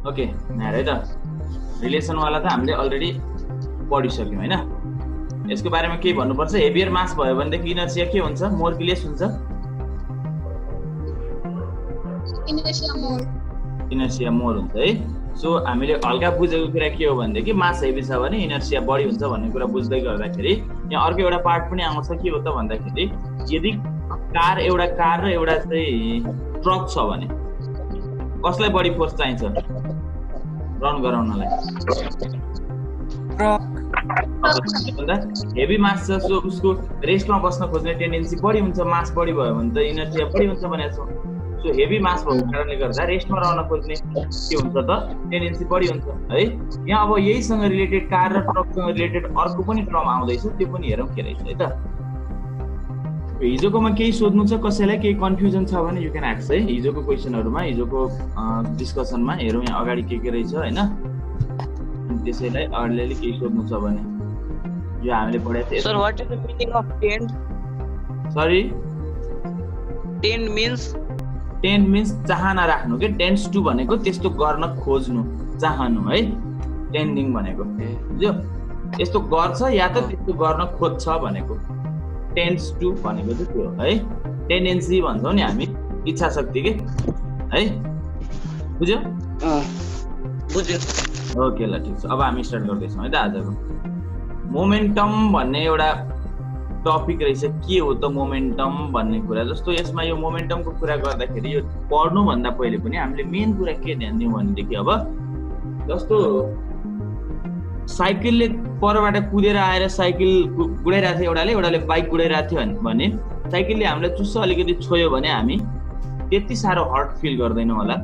Okay यहाँ है त रिलेसनवाला त हामीले अलरेडी पढिसक्यौँ हैन। यसको बारेमा केही भन्नुपर्छ? हेभियर मास भयो भनेदेखि इनर्सिया के हुन्छ? मोर कि लेस हुन्छ? इनर्सिया मोर हुन्छ है। सो हामीले हल्का बुझेको कुरा के हो भनेदेखि मास हेभी छ भने इनर्सिया बढी हुन्छ भन्ने कुरा बुझ्दै गर्दाखेरि यहाँ अर्को एउटा पार्ट पनि आउँछ। के हो त भन्दाखेरि यदि एउटा कार र एउटा चाहिँ ट्रक छ भने कसलाई बढी फोर्स चाहिन्छ रन गराउनलाई? हेभी मास छ सो उसको रेस्टमा बस्न खोज्ने टेन्डेन्सी बढी हुन्छ। मास बढी भयो भने त इनर्सिया बढी हुन्छ भनेको छ। सो हेभी मास भएको कारणले गर्दा रेस्टमा रहन खोज्ने के हुन्छ त टेन्डेन्सी बढी हुन्छ है। यहाँ अब यहीसँग रिलेटेड कार र ट्रकसँग रिलेटेड अर्को पनि टर्म आउँदैछ, त्यो पनि हेरौँ के रहेछ है त। हिजोकोमा केही सोध्नु छ कसैलाई, केही कन्फ्युजन छ भने यु क्यान आस्क है। हिजोको क्वेसनहरुमा हिजोको डिस्कसनमा हेरौँ यहाँ अगाडि के रहेछ हैन। त्यसैलाई अरूले केही सोध्नु छ भने यो हामीले पढेको थियौँ। Sir what is the meaning of tend? Sorry, tend means चाहना राख्नु के। टेन्ड्स टु भनेको त्यस्तो गर्न खोज्नु, चाहनु है। टेन्डिङ भनेको बुझ्यो, यस्तो गर्छ या त त्यस्तो गर्न खोज्छ भनेको। टेन्ड्स टु भनेको चाहिँ त्यो है। टेन्डेन्सी भन्छौँ नि हामी, इच्छा शक्ति के है। बुझ्यो? बुझ्यो। ओके ल ठिक छ। अब हामी स्टार्ट गर्दैछौँ है त आजको। मोमेन्टम भन्ने एउटा टपिक रहेछ। के हो त मोमेन्टम भन्ने कुरा? जस्तो यसमा यो मोमेन्टमको कुरा गर्दाखेरि यो पढ्नु भन्दा पहिले पनि हामीले मेन कुरा के ध्यान दियौँ भनेदेखि अब जस्तो साइकलले परबाट कुदेर आएर साइकल गुडाइरहेको थियो एउटाले बाइक गुडाइरहेको थियो भने साइकलले हामीलाई चुस्स अलिकति छोयो भने हामी त्यति साह्रो हर्ट फिल गर्दैनौँ होला।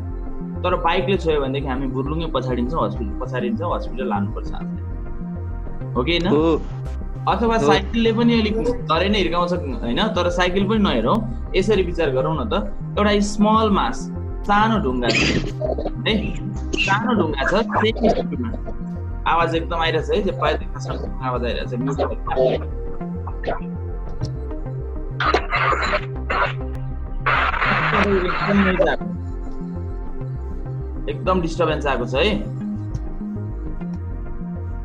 तर बाइकले छोयो भनेदेखि हामी बुर्लुङ्गै पछाडिन्छौँ, हस्पिटल लानुपर्छ हामीले, हो कि हैन? अथवा साइकलले पनि अलिक धरै नै हिर्काउँछ हैन, तर साइकल पनि नहेरौँ। यसरी विचार गरौँ न त, एउटा स्मल मास, सानो ढुङ्गा छ है, सानो ढुङ्गा छ, सेम स्पिडमा आवाज एकदम आइरहेछ है, त्यो पाइप आवाज आइरहेछ। एकदम डिस्टर्बेन्स आएको छ है।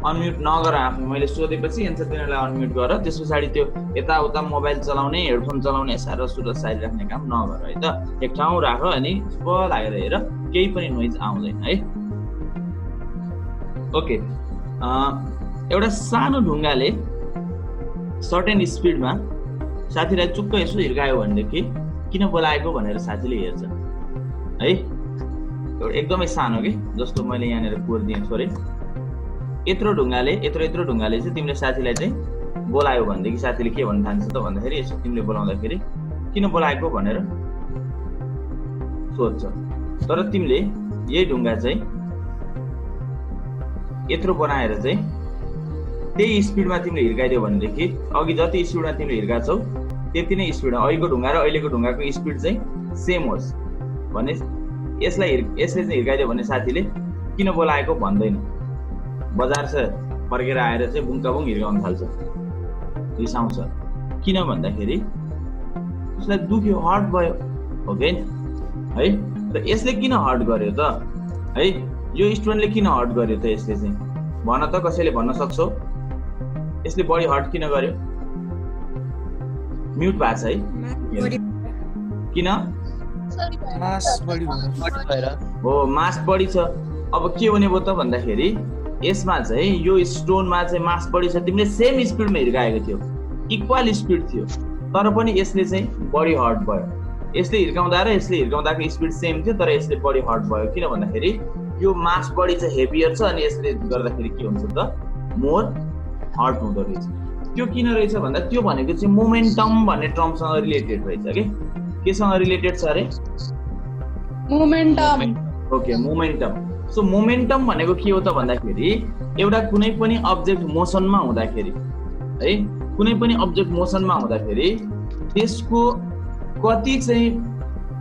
अनम्युट नगर आफै, मैले सोधेपछि एन्सर दिनलाई अनम्युट गर। त्यस पछाडि त्यो यताउता मोबाइल चलाउने, हेडफोन चलाउने सारा सुरत साइड राख्ने काम नगर है त। एक ठाउँ राख अनि चुप लागेर हेर, केही पनि नोइज आउँदैन है। ओके, एउटा सानो ढुङ्गाले सर्टेन स्पिडमा साथीलाई चुक्क यसो हिर्कायो भनेदेखि किन बोलाएको भनेर साथीले हेर्छ है। एकदमै सानो के, जस्तो मैले यहाँनिर कोरिदिएँ छोरे, यत्रो ढुङ्गाले चाहिँ तिमीले साथीलाई चाहिँ बोलायो भनेदेखि साथीले के भन्न थाल्छ त भन्दाखेरि यसो तिमीले बोलाउँदाखेरि किन बोलाएको भनेर सोध्छ। तर तिमीले यही ढुङ्गा चाहिँ यत्रो बनाएर चाहिँ त्यही स्पिडमा तिमीले हिर्काइदियो भनेदेखि अघि जति स्पिडमा तिमीले हिर्काछौ त्यति नै स्पिडमा अहिलेको ढुङ्गा र अहिलेको ढुङ्गाको स्पिड चाहिँ सेम होस् भने यसले चाहिँ हिर्काइदियो भने साथीले किन बोलाएको भन्दैन। बजार छ फर्केर आएर चाहिँ बुङ्काबुङ हिर्काउन थाल्छ, रिसाउँछ। किन भन्दाखेरि उसलाई दुख्यो, हर्ट भयो, हो कि है। र यसले किन हर्ट गर्यो त है, यो स्टुडेन्टले किन हर्ट गर्यो त? यसले चाहिँ भन त, कसैले भन्न सक्छौ यसले बढी हर्ट किन गर्यो? म्युट भएको छ है। किन? हो, मास बढी छ। अब के हुने भयो त भन्दाखेरि यसमा चाहिँ यो स्टोनमा चाहिँ मास बढी छ। तिमीले सेम स्पिडमा हिर्काएको थियो, इक्वल स्पिड थियो, तर पनि यसले चाहिँ बढी हर्ट भयो। यसले हिर्काउँदा र यसले हिर्काउँदाको स्पिड सेम थियो, तर यसले बढी हर्ट भयो। किन भन्दाखेरि यो मास बढी चाहिँ हेभियर छ अनि यसले गर्दाखेरि के हुन्छ त मोर हर्ट हुँदो रहेछ। त्यो किन रहेछ भन्दा त्यो भनेको चाहिँ मोमेन्टम भन्ने टर्मसँग रिलेटेड रहेछ के। केसँग रिलेटेड छ अरे? Momentum. Okay, momentum. So momentum भनेको के हो त भन्दाखेरि एउटा कुनै पनि अब्जेक्ट मोसनमा हुँदाखेरि है, कुनै पनि अब्जेक्ट मोसनमा हुँदाखेरि त्यसको कति चाहिँ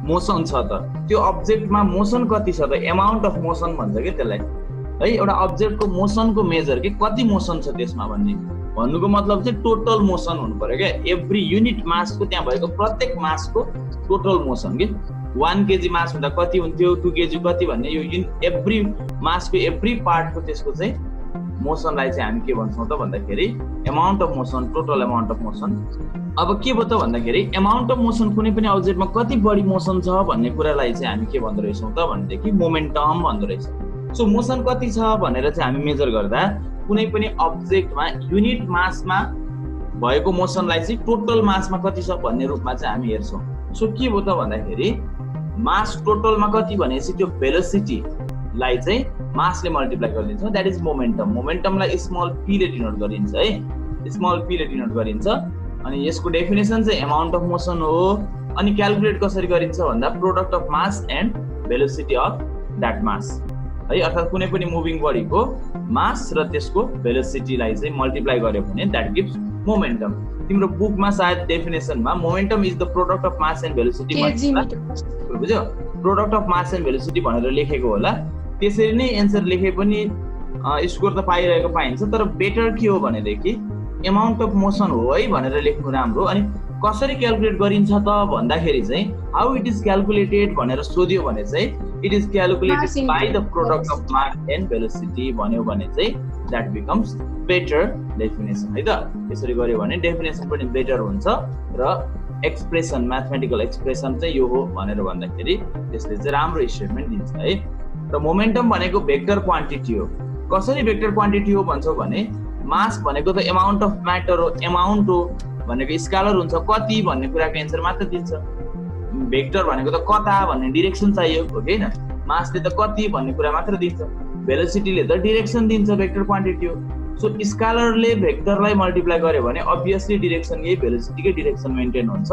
मोसन छ त, त्यो अब्जेक्टमा मोसन कति छ त, एमाउन्ट अफ मोसन भन्छ के त्यसलाई है। एउटा अब्जेक्टको मोसनको मेजर के कति मोसन छ त्यसमा भन्नुको मतलब चाहिँ टोटल मोसन हुनु पर्यो क्या। एभ्री युनिट मासको, त्यहाँ भएको प्रत्येक मासको टोटल मोसन के 1 kg मास हुँदा कति हुन्थ्यो, 2 kg कति भन्ने यो एभ्री मासको एभ्री पार्टको त्यसको चाहिँ मोसनलाई चाहिँ हामी के भन्छौँ त भन्दाखेरि amount of motion, total amount of motion. अब के भयो त भन्दाखेरि एमाउन्ट अफ मोसन कुनै पनि अब्जेक्टमा कति बढी मोसन छ भन्ने कुरालाई चाहिँ हामी के भन्दो रहेछौँ त भनेदेखि मोमेन्टम भन्दो रहेछ। सो मोसन कति छ भनेर चाहिँ हामी मेजर गर्दा कुनै पनि अब्जेक्टमा युनिट मासमा भएको मोसनलाई चाहिँ टोटल मासमा कति छ भन्ने रूपमा चाहिँ हामी हेर्छौँ। सो के भयो त भन्दाखेरि मास टोटलमा कति भनेपछि त्यो भेलोसिटीलाई चाहिँ मासले मल्टिप्लाई गरिदिन्छौँ, द्याट इज मोमेन्टम। मोमेन्टमलाई स्मल पी ले डिनोट गरिन्छ है, स्मल पी ले डिनोट गरिन्छ। अनि यसको डेफिनेसन चाहिँ एमाउन्ट अफ मोसन हो। अनि क्याल्कुलेट कसरी गरिन्छ भन्दा product of mass and velocity of that mass है, अर्थात् कुनै पनि मुभिङ बडीको मास र त्यसको भेलोसिटीलाई चाहिँ मल्टिप्लाई गर्यो भने द्याट गिभ्स मोमेन्टम। तिम्रो बुकमा सायद डेफिनेसनमा momentum is the product of mass and velocity बुझ्यो, product of mass and velocity भनेर लेखेको होला। त्यसरी नै एन्सर लेखे पनि स्कोर त पाइरहेको पाइन्छ, तर बेटर के हो भनेदेखि एमाउन्ट अफ मोसन हो है भनेर लेख्नु राम्रो। अनि कसरी क्याल्कुलेट गरिन्छ त भन्दाखेरि चाहिँ हाउ इट इज क्याल्कुलेटेड भनेर सोध्यो भने चाहिँ it is calculated by the product of mass and velocity भन्यो भने चाहिँ द्याट बिकम्स बेटर डेफिनेसन है त। त्यसरी गर्यो भने डेफिनेसन पनि बेटर हुन्छ र एक्सप्रेसन, म्याथमेटिकल एक्सप्रेसन चाहिँ यो हो भनेर भन्दाखेरि त्यसले चाहिँ राम्रो स्टेटमेन्ट दिन्छ है। र मोमेन्टम भनेको भेक्टर क्वान्टिटी हो। कसरी भेक्टर क्वान्टिटी हो भन्छौ भने मास भनेको त एमाउन्ट अफ म्याटर हो, एमाउन्ट हो भनेको स्केलर हुन्छ, कति भन्ने कुराको एन्सर मात्र दिन्छ। भेक्टर भनेको त कता भन्ने डिरेक्सन चाहियो हो कि हैन, मासले त कति भन्ने कुरा मात्र दिन्छ, भेलोसिटीले त डिरेक्सन दिन्छ, भेक्टर क्वान्टिटी हो। सो स्केलरले भेक्टरलाई मल्टिप्लाई गर्यो भने अभियसली डिरेक्सन यही भेलोसिटीकै डिरेक्सन मेन्टेन हुन्छ,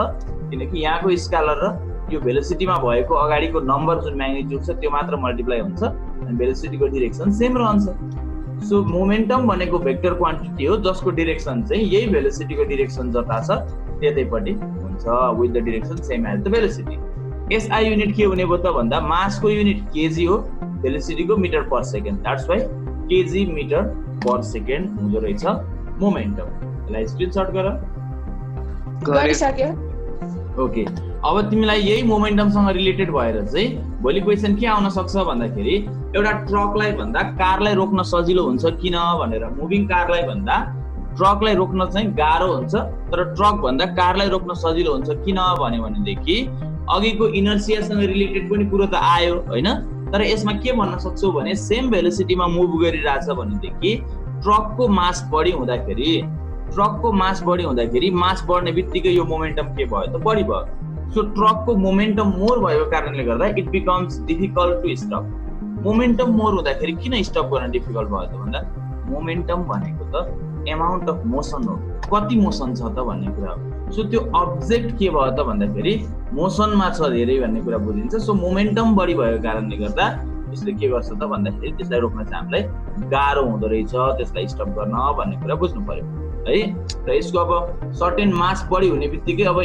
किनकि यहाँको स्केलर र यो भेलोसिटीमा भएको अगाडिको नम्बर जुन म्याग्निट्युड छ त्यो मात्र मल्टिप्लाई हुन्छ अनि भेलोसिटीको डिरेक्सन सेम रहन्छ। सो मोमेन्टम भनेको भेक्टर क्वान्टिटी हो जसको डिरेक्सन चाहिँ यही भेलोसिटीको डिरेक्सन जता छ त्यतैपट्टि हुन्छ, with the direction same as the velocity. SI unit के हुने भयो त भन्दा मासको युनिट केजी हो, भेलोसिटीको metre per second, that's why KG metre per second हुँदो रहेछ मोमेन्टम। यसलाई स्क्रिनशट गर। गरिसक्यो। ओके, अब तिमीलाई यही मोमेन्टमसँग रिलेटेड भएर चाहिँ भोलि क्वेसन के आउन सक्छ भन्दाखेरि एउटा ट्रकलाई भन्दा कारलाई रोक्न सजिलो हुन्छ किन भनेर, मुभिङ कारलाई भन्दा ट्रकलाई रोक्न चाहिँ गाह्रो हुन्छ तर ट्रक भन्दा कारलाई रोक्न सजिलो हुन्छ किन भन्यो भनेदेखि अघिको इनर्सियासँग रिलेटेड पनि कुरो त आयो हैन, तर यसमा के भन्न सक्छौ भने सेम भेलोसिटीमा मुभ गरिरहेछ भनेदेखि ट्रकको मास बढी हुँदाखेरि मास बढ्ने बित्तिकै यो मोमेन्टम के भयो त बढी भयो। सो ट्रकको मोमेन्टम मोर भएको कारणले गर्दा it becomes difficult to stop. Momentum more हुँदाखेरि किन स्टप गर्न डिफिकल्ट भयो त भन्दा मोमेन्टम भनेको त एमाउन्ट अफ मोसन हो, कति मोसन छ त भन्ने कुरा हो। सो त्यो अब्जेक्ट के भयो त भन्दाखेरि मोसनमा छ धेरै भन्ने कुरा बुझिन्छ। सो मोमेन्टम बढी भएको कारणले गर्दा यसले के गर्छ त भन्दाखेरि त्यसलाई रोक्न चाहिँ हामीलाई गाह्रो हुँदो रहेछ, त्यसलाई स्टप गर्न भन्ने कुरा बुझ्नु पर्यो है। र यसको अब सर्टेन मास बढी हुने बित्तिकै अब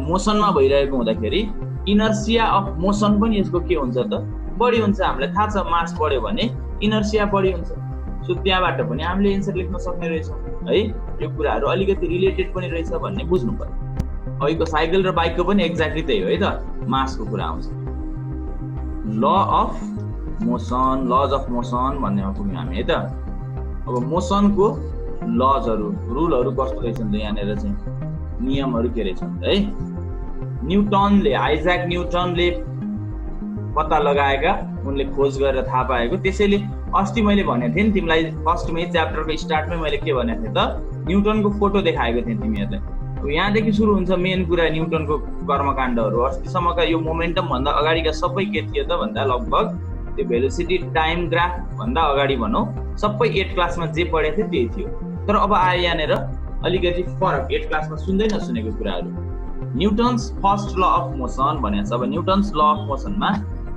मोसनमा भइरहेको हुँदाखेरि इनर्सिया अफ मोसन पनि यसको के हुन्छ त बढी हुन्छ। हामीलाई थाहा छ मास बढ्यो भने इनर्सिया बढी हुन्छ। सो त्यहाँबाट पनि हामीले एन्सर लेख्न सक्ने रहेछौँ है। यो कुराहरू अलिकति रिलेटेड पनि रहेछ भन्ने बुझ्नु पर्यो। अहिलेको साइकल र बाइकको पनि एक्ज्याक्टली त्यही हो है त, मासको कुरा आउँछ। ल of motion, lodge of motion भन्नेमा पुग्यौँ हामी है त। अब मोसनको लजहरू, रुलहरू कस्तो रहेछन् त यहाँनिर चाहिँ नियमहरू के रहेछन् है। न्युटनले, आइज्याक न्युटनले पत्ता लगाएका, उनले खोज गरेर थाहा पाएको। त्यसैले अस्ति मैले भनेको थिएँ नि तिमीलाई फर्स्टमै च्याप्टरको स्टार्टमै मैले के भनेको थिएँ त न्युटनको फोटो देखाएको थिएँ तिमीहरूलाई। यहाँदेखि सुरु हुन्छ मेन कुरा न्युटनको कर्मकाण्डहरू। अस्तिसम्मका यो मोमेन्टम भन्दा अगाडिका सबै के थियो त भन्दा लगभग त्यो भेलोसिटी टाइम ग्राफ भन्दा अगाडि भनौँ सबै 8 क्लासमा जे पढेको थियो त्यही थियो। तर अब आयो यहाँनिर अलिकति फरक, 8 क्लासमा सुन्दै नसुनेको कुराहरू। Newton's first law of motion भनेको छ। अब न्युटन्स ल अफ मोसनमा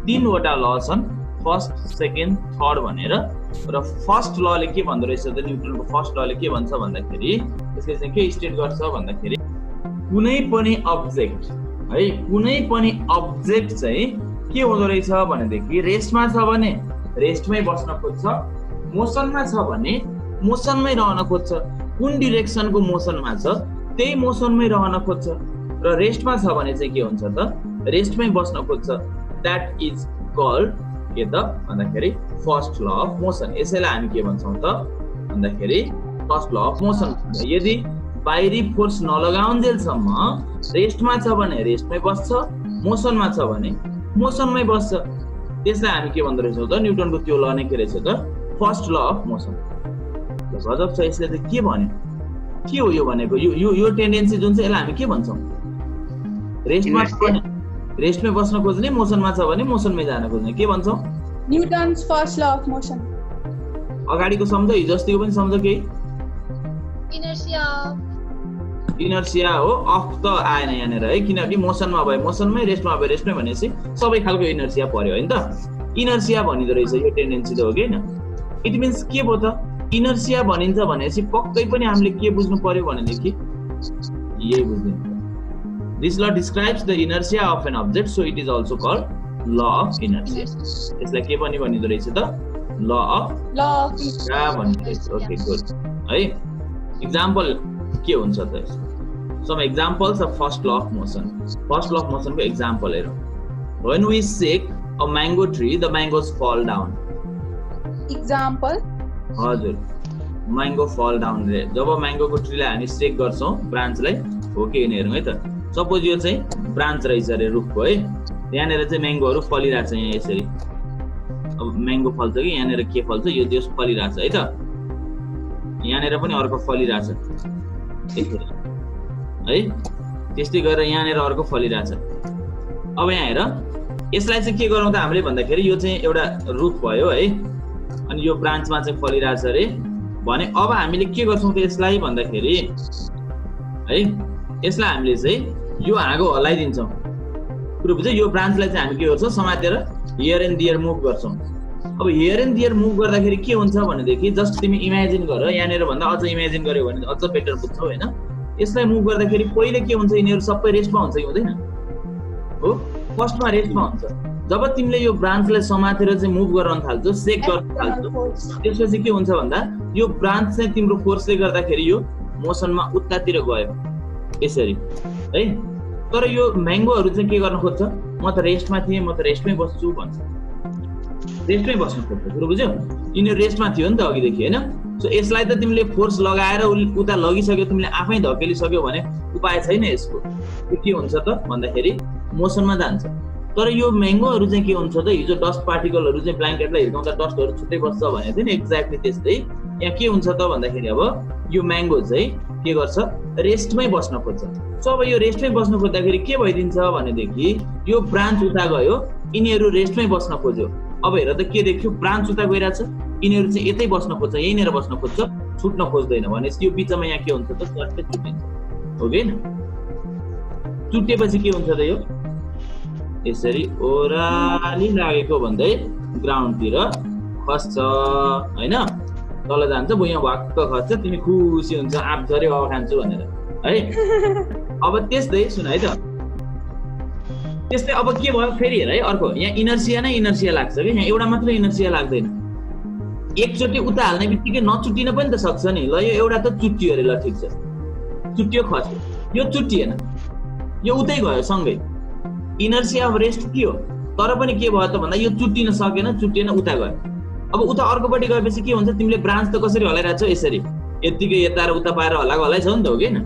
3वटा ल छन्, फर्स्ट, सेकेन्ड, थर्ड भनेर। र फर्स्ट लले के भन्दो रहेछ त न्युटनको फर्स्ट लले के भन्छ भन्दाखेरि त्यसले चाहिँ के स्टेट गर्छ भन्दाखेरि कुनै पनि अब्जेक्ट है, कुनै पनि अब्जेक्ट चाहिँ के हुँदो रहेछ भनेदेखि रेस्टमा छ भने रेस्टमै बस्न खोज्छ, मोसनमा छ भने मोसनमै रहन खोज्छ। कुन डिरेक्सनको मोसनमा छ त्यही मोसनमै रहन खोज्छ। र रेस्टमा छ भने चाहिँ के हुन्छ त रेस्टमै बस्न खोज्छ द्याट इज कल्ड के त भन्दाखेरि फर्स्ट ल अफ मोसन। यसैलाई हामी के भन्छौँ त भन्दाखेरि फर्स्ट ल अफ मोसन। यदि बाहिरी फोर्स नलगाउन्जेलसम्म रेस्टमा छ भने रेस्टमै बस्छ, मोसनमा छ भने मोसनमै बस्छ। त्यसलाई हामी के भन्दो रहेछौँ त न्युटनको त्यो ल नै के रहेछ त फर्स्ट ल अफ मोसन। गजब छ। यसले चाहिँ के भन्यो, के हो यो भनेको? यो टेन्डेन्सी जुन छ यसलाई हामी के भन्छौँ? रेस्टमा छ भने रेस्टमै बस्न खोज्ने, मोसनमा छ भने मोसनमै जान खोज्ने के भन्छौँ? Newton's first law of motion. अगाडिको सम्झ, हिजो अस्तिको पनि सम्झ केही? इनर्सिया हो। अफ त आएन यहाँनिर है, किनकि मोसनमा भयो मोसनमै, रेस्टमा भयो रेस्टमै भनेपछि सबै खालको इनर्सिया पर्यो होइन त। इनर्सिया भनिदो रहेछ यो टेन्डेन्सी त हो कि हैन? इट मिन्स के भयो त? इनर्सिया भनिन्छ भनेपछि पक्कै पनि हामीले के बुझ्नु पर्यो भनेदेखि यही बुझ्नु। This law describes the inertia of an object, so it is also called law of inertia. यसलाई के पनि भनिदो रहेछ त ल अफ इनर्सिया भनिदो रहेछ। ओके गुड है। एक्जाम्पल के हुन्छ त? Some examples of first law of motion. First law of मोसनको एक्जाम्पल हेरौँ। When we shake a mango tree the mangoes fall down. Example हजुर, म्याङ्गो फल डाउन रे। जब म्याङ्गोको ट्रीलाई हामी शेक गर्छौँ ब्रान्चलाई, हो कि होइन हेरौँ है त। सपोज यो चाहिँ ब्रान्च रहेछ अरे रुखको है, यहाँनिर चाहिँ म्याङ्गोहरू फलिरहेको छ यहाँ यसरी। अब म्याङ्गो फल्छ कि यहाँनिर के फल्छ? यो जस फलिरहेछ है त। यहाँनिर पनि अर्को फलिरहेछ है, त्यस्तै गरेर यहाँनिर अर्को फलिरहेछ। अब यहाँ हेर, यसलाई चाहिँ के गरौँ त हामीले भन्दाखेरि यो चाहिँ एउटा रुख भयो है, अनि यो ब्रान्चमा चाहिँ फलिरहेछ अरे भने अब हामीले के गर्छौँ त यसलाई भन्दाखेरि है, यसलाई हामीले चाहिँ यो हाँगो हल्लाइदिन्छौँ। कुरो बुझ्यो? यो ब्रान्चलाई चाहिँ हामी के गर्छौँ समातेर हियर एन्ड दियर मुभ गर्छौँ। अब हियर एन्ड दियर मुभ गर्दाखेरि के हुन्छ भनेदेखि जस्ट तिमी इमेजिन गर, यहाँनिर भन्दा अझ इमेजिन गर्यो भने अझ बेटर बुझ्छौ होइन। यसलाई मुभ गर्दाखेरि पहिले के हुन्छ, यिनीहरू सबै रेस्टमा हुन्छ कि हुँदैन? हो, फर्स्टमा रेस्टमा हुन्छ। जब तिमीले यो ब्रान्चलाई समातेर चाहिँ मुभ गर्न थाल्छौ, शेक गर्न थाल्छौ, त्यसपछि के हुन्छ भन्दा यो ब्रान्च चाहिँ तिम्रो फोर्सले गर्दाखेरि यो मोसनमा उतातिर गयो यसरी है। तर यो म्याङ्गोहरू चाहिँ के गर्न खोज्छ? म त रेस्टमा थिएँ, म त रेस्टमै बस्छु भन्छ। रेस्टमै बस्नु खोज्छ। कुरो बुझ्यौ? यिनीहरू रेस्टमा थियो नि त अघिदेखि होइन। सो यसलाई त तिमीले फोर्स लगाएर उता लगिसक्यो, तिमीले आफै धकेलिसक्यो भने उपाय छैन यसको। त्यो के हुन्छ त भन्दाखेरि मोसनमा जान्छ। तर यो म्याङ्गोहरू चाहिँ के हुन्छ त, हिजो डस्ट पार्टिकलहरू चाहिँ ब्ल्याङ्केटलाई हिर्काउँदा डस्टहरू छुट्टै बस्छ भनेको थियो नि, एक्ज्याक्टली त्यस्तै यहाँ के हुन्छ त भन्दाखेरि अब यो म्याङ्गो चाहिँ के गर्छ? रेस्टमै बस्न खोज्छ। सो अब यो रेस्टमै बस्न खोज्दाखेरि के भइदिन्छ भनेदेखि यो ब्रान्च उता गयो, यिनीहरू रेस्टमै बस्न खोज्यो। अब हेर त के देख्यो? ब्रान्च उता गइरहेछ, यिनीहरू चाहिँ यतै बस्न खोज्छ, यहीँनिर बस्न खोज्छ, छुट्न खोज्दैन। भनेपछि यो बिचमा यहाँ के हुन्छ त चट्टै छुट्टिन्छ, हो कि हैन? छुट्टिएपछि के हुन्छ त यो यसरी ओराली लागेको भन्दै ग्राउन्डतिर खस्छ होइन। तल जान्छ, भुइँमा भक्क खस्छ, तिमी खुसी हुन्छ, आँप झऱ्यो अब खान्छु भनेर है। अब त्यस्तै सुन है त, त्यस्तै अब के भयो फेरि हेर है, अर्को यहाँ इनर्सिया नै इनर्सिया लाग्छ कि, यहाँ एउटा मात्र इनर्सिया लाग्दैन। एकचोटि उता हाल्ने बित्तिकै नचुट्टिन पनि त सक्छ नि। ल यो एउटा त चुट्टियो अरे, ल ठिक छ, चुट्टियो खस्यो, यो चुट्टिएन, यो उतै गयो सँगै। इनर्सिया अफ रेस्ट के हो? तर पनि के भयो त भन्दा यो चुट्टिन सकेन, चुट्टिएन, उता गयो। अब उता अर्कोपट्टि गएपछि के हुन्छ? तिमीले ब्रान्च त कसरी हलाइरहेछौ? यसरी यतिकै यता र उता पाएर हल्लाएको हल्लाइछौ नि त, हो कि हैन?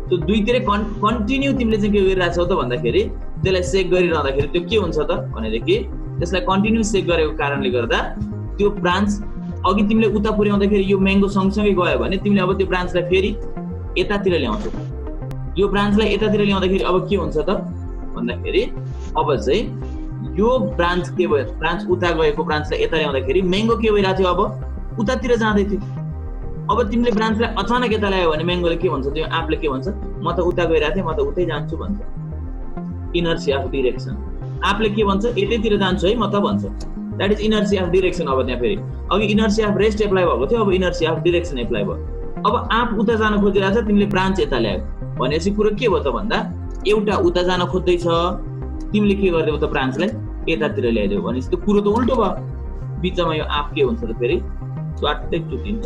त्यो दुईतिरै कन्टिन्यू तिमीले चाहिँ के गरिरहेछौ त भन्दाखेरि त्यसलाई सेक गरिरहँदाखेरि त्यो के हुन्छ त भनेदेखि त्यसलाई कन्टिन्यू सेक गरेको कारणले गर्दा त्यो ब्रान्च अघि तिमीले उता पुर्याउँदाखेरि यो म्याङ्गो सँगसँगै गयो भने तिमीले अब त्यो ब्रान्चलाई फेरि यतातिर ल्याउँछौ। यो ब्रान्चलाई यतातिर ल्याउँदाखेरि अब के हुन्छ त भन्दाखेरि अब चाहिँ यो ब्रान्च के भयो? ब्रान्च उता गएको ब्रान्चलाई यता ल्याउँदाखेरि म्याङ्गो के भइरहेको थियो? अब उतातिर जाँदै थियो। अब तिमीले ब्रान्चलाई अचानक यता ल्यायो भने म्याङ्गोले के भन्छ? त्यो आँपले के भन्छ? म त उता गइरहेको थिएँ, म त उतै जान्छु भन्छ। Inertia of direction. आँपले के भन्छ? यतैतिर जान्छु है म त भन्छ। That is inertia of direction. अब त्यहाँ फेरि अघि इनर्सिया अफ रेस्ट एप्लाई भएको थियो, अब इनर्सिया अफ डिरेक्सन एप्लाई भयो। अब आँप उता जान खोजिरहेछ, तिमीले ब्रान्च यता ल्यायो भनेपछि कुरो के भयो त भन्दा एउटा उता जान खोज्दैछ, तिमीले के गरिदेऊ त ब्रान्चलाई यतातिर ल्याइदेऊ भनेपछि त्यो कुरो त उल्टो भयो। बिचमा यो आँप के हुन्छ त फेरि स्वाट्टै चुटिन्छ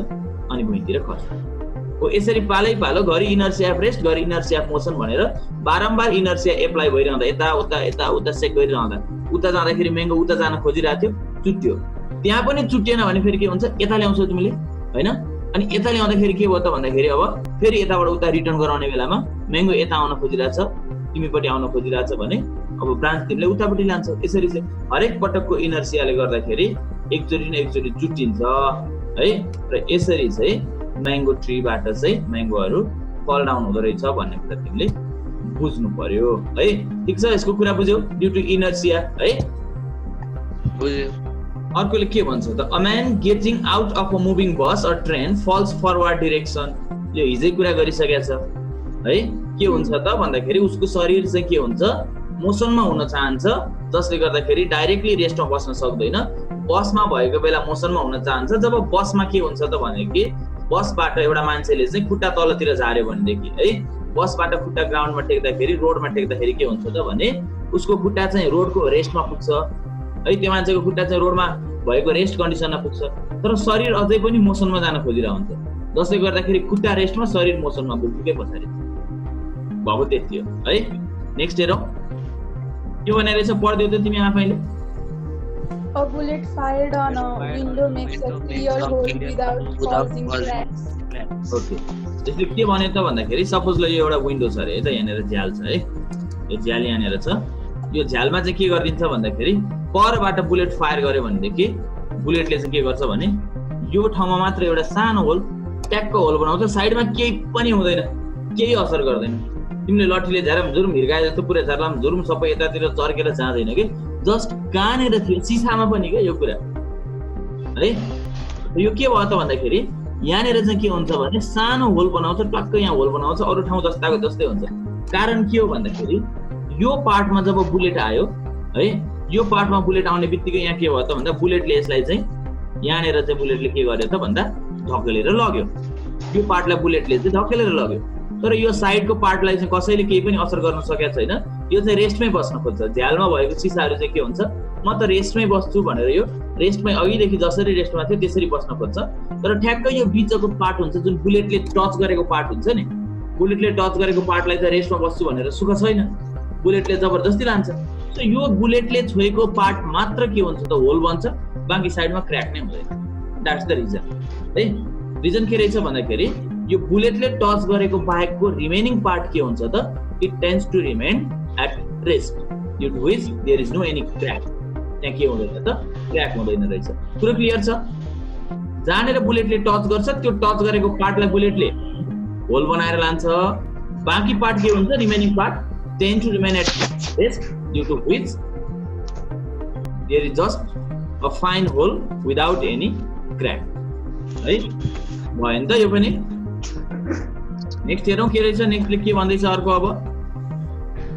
अनि भुइँतिर खस्छ। हो यसरी पालै पालो घरि इनर्सिया अफ रेस्ट घरि इनर्सिया अफ मोसन भनेर बारम्बार इनर्सिया एप्लाई भइरहँदा यता उता सेक गरिरहँदा उता जाँदाखेरि मैंगो उता जान खोजिरहेको थियो चुट्यो त्यहाँ पनि चुट्टिएन भने फेरि के हुन्छ यता ल्याउँछौ तिमीले हैन अनि यता ल्याउँदाखेरि के भयो त भन्दाखेरि अब फेरि यताबाट उता रिटर्न गराउने बेलामा मैंगो यता आउन खोजिरहेछ तिमीपट्टि आउन खोजिरहेछ भने अब ब्रान्च तिमीले उतापट्टि लान्छौ यसरी चाहिँ हरेक पटकको इनर्सियाले गर्दाखेरि एकचोटी न एकचोटी चुट्टिन्छ है र यसरी चाहिँ मैंगो ट्रीबाट चाहिँ मैंगोहरु फल डाउन हुँदो रहेछ भन्ने कुरा तिमीले बुझ्नु पर्यो है ठीक छ यसको कुरा बुझ्यौ ड्यू टु इनर्सिया है बुझ्यो अर्कोले के भन्छ त a man getting out of a moving bus or train falls forward direction यो हिजै कुरा गरिसकेको छ है के हुन्छ त भन्दाखेरि उसको शरीर चाहिँ के हुन्छ मोसनमा हुन चाहन्छ जसले गर्दाखेरि डाइरेक्टली रेस्टमा बस्न सक्दैन बसमा भएको बेला मोसनमा हुन चाहन्छ जब बसमा के हुन्छ त भनेकी बसबाट एउटा मान्छेले चाहिँ खुट्टा तलतिर झार्यो भनेदेखि है बसबाट खुट्टा ग्राउन्डमा टेक्दाखेरि रोडमा टेक्दाखेरि के हुन्छ त भने उसको खुट्टा चाहिँ रोडको रेस्टमा पुग्छ है त्यो मान्छेको खुट्टा चाहिँ रोडमा भएको रेस्ट कन्डिसनमा पुग्छ तर शरीर अझै पनि मोसनमा जान खोजिरहेको हुन्छ जसले गर्दाखेरि खुट्टा रेस्टमा शरीर मोसनमा पुग्नुकै पछाडि भएको त्यति हो है नेक्स्ट हेरौँ के भनेर चाहिँ पढ्दियौ त तिमी आफैले A bullet fired on a window makes a clear hole without causing cracks. Okay त्यसले के भन्यो त भन्दाखेरि सपोज ल यो एउटा विन्डो छ अरे है त यहाँनिर झ्याल छ है यो झ्याल यहाँनिर छ यो झ्यालमा चाहिँ के गरिदिन्छ भन्दाखेरि परबाट बुलेट फायर गर्यो भनेदेखि बुलेटले चाहिँ के गर्छ भने यो ठाउँमा मात्र एउटा सानो होल ट्याक्क होल बनाउँछ साइडमा केही पनि हुँदैन केही असर गर्दैन तिमीले लठीले झ्याराम जुरुम हिर्काए जस्तो पुरै झर्लाम जुरुम सबै यतातिर चर्केर जाँदैन कि जस्ट कहाँनिर थियो सिसामा पनि क्या यो कुरा है यो के भयो त भन्दाखेरि यहाँनिर चाहिँ के हुन्छ भने सानो होल बनाउँछ टक्क यहाँ होल बनाउँछ अरू ठाउँ जस्ताको जस्तै हुन्छ कारण के हो भन्दाखेरि यो पार्टमा जब बुलेट आयो है यो पार्टमा बुलेट आउने बित्तिकै यहाँ के भयो त भन्दा बुलेटले यसलाई चाहिँ यहाँनिर चाहिँ बुलेटले के गर्यो त भन्दा धकेलेर लग्यो यो पार्टलाई बुलेटले चाहिँ धकेलेर लग्यो तर यो साइडको पार्टलाई चाहिँ कसैले केही पनि असर गर्न सकेको छैन यो चाहिँ रेस्टमै बस्न खोज्छ झ्यालमा भएको सिसाहरू चाहिँ के हुन्छ म त रेस्टमै बस्छु भनेर यो रेस्टमै अघिदेखि जसरी रेस्टमा थियो त्यसरी बस्न खोज्छ तर ठ्याक्कै यो बिचको पार्ट हुन्छ जुन बुलेटले टच गरेको पार्ट हुन्छ नि बुलेटले टच गरेको पार्टलाई त रेस्टमा बस्छु भनेर सुख छैन बुलेटले जबरजस्ती लान्छ यो बुलेटले छोएको पार्ट मात्र के हुन्छ त होल बन्छ बाँकी साइडमा क्र्याक नै हुँदैन द्याट्स द रिजन है रिजन के रहेछ भन्दाखेरि यो बुलेटले टच गरेको बाहेकको रिमेनिङ पार्ट के हुन्छ त it tends to remain at rest due to which there is no any crack त्यहाँ के हुँदैन त क्र्याक हुँदैन रहेछ पुरो क्लियर छ जहाँनिर बुलेटले टच गर्छ त्यो टच गरेको पार्टलाई बुलेटले होल बनाएर लान्छ बाँकी पार्ट के हुन्छ remaining part tend to remain at rest due to which there is just a fine hole without any crack है भयो नि त यो पनि नेक्स्ट हेरौँ के रहेछ नेक्स्टले के भन्दैछ अर्को अब